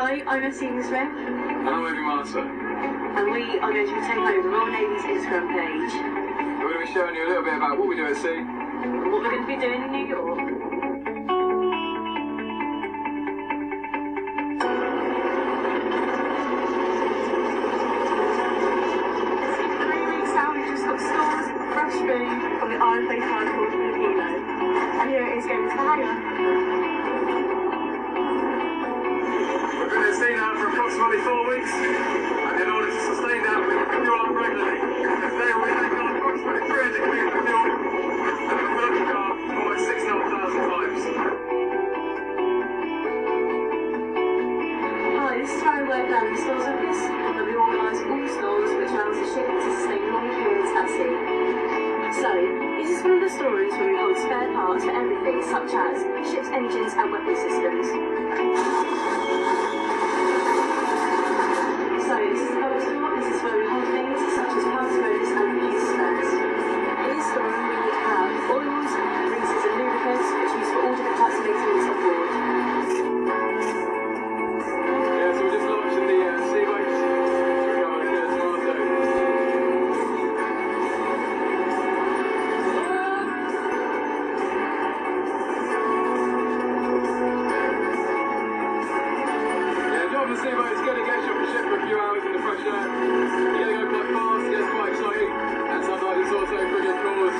Hi, I'm Essene Smith. And I'm Eddie Master. And we are going to be taking over Royal Navy's Instagram page. We're going to be showing you a little bit about what we do at sea. And what we're going to be doing in New York. 3 weeks now, we've just got stores, fresh food from the Iron Face line called Filipino. And here it is going to the hangar. We've been at sea now for approximately 4 weeks, and in order to sustain that, we fuel up regularly. Today we're taking on approximately 300 kilos of fuel, and we fill up the car more than 6,500 times. Hi, this is how we work down the stores office, where we organise all stores which allows the ship to sustain long periods at sea. So, this is one of the stories where we hold spare parts for everything such as ship's engines and weapon systems. So, this is the power store. This is where we hold things such as power motors and computer spares. In this store, we have oils, greases and lubricants which are used for all different types of maintenance on board. Yeah, so we're just launching the sea boats. We're going to Toronto. Yeah, driving the sea boat is good. It gets you off the ship for a few hours in the fresh air. You get to go quite fast, it gets quite exciting, and sometimes it's also pretty chores.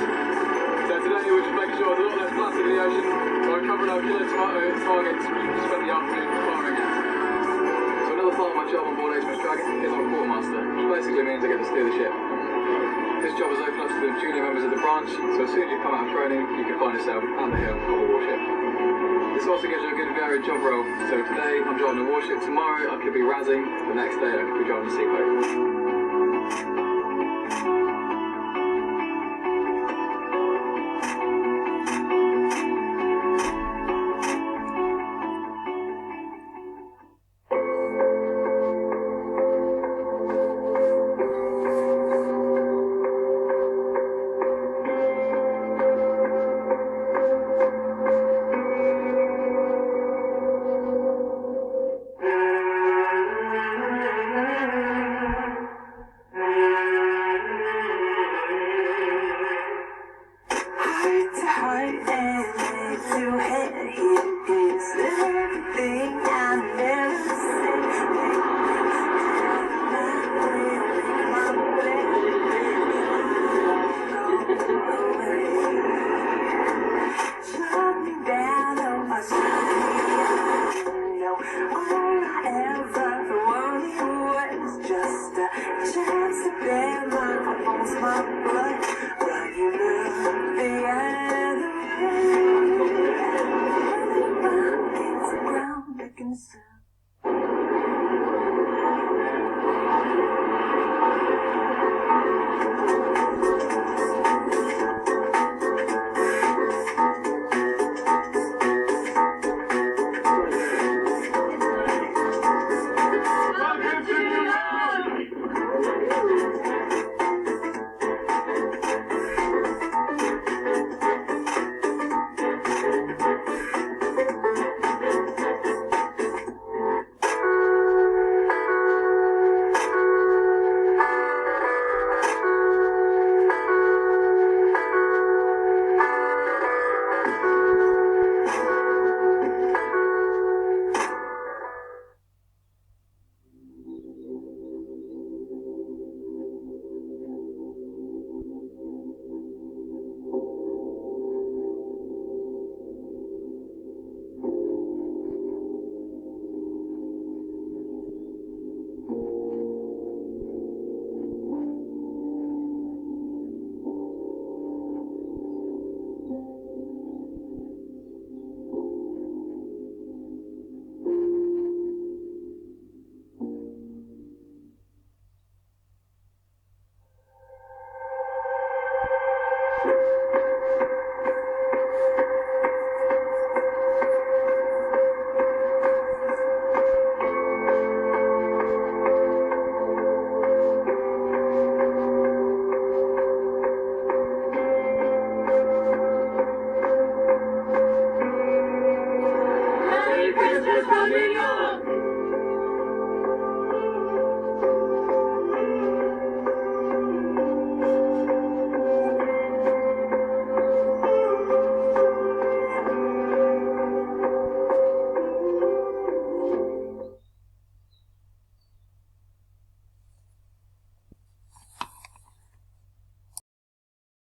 So today we're just making sure there's a lot less plastic in the ocean. We're covering our killer targets we spent the afternoon firing at. So another part of my job on board HMS Dragon is I'm a quartermaster, which basically means I get to steer the ship. This job has opened up to the junior members of the branch, so as soon as you come out of training, you can find yourself at the helm of a warship. This also gives you a good varied job role. So today I'm driving a warship, tomorrow I could be razzing, the next day I could be driving a seaboat. Christmas from New York.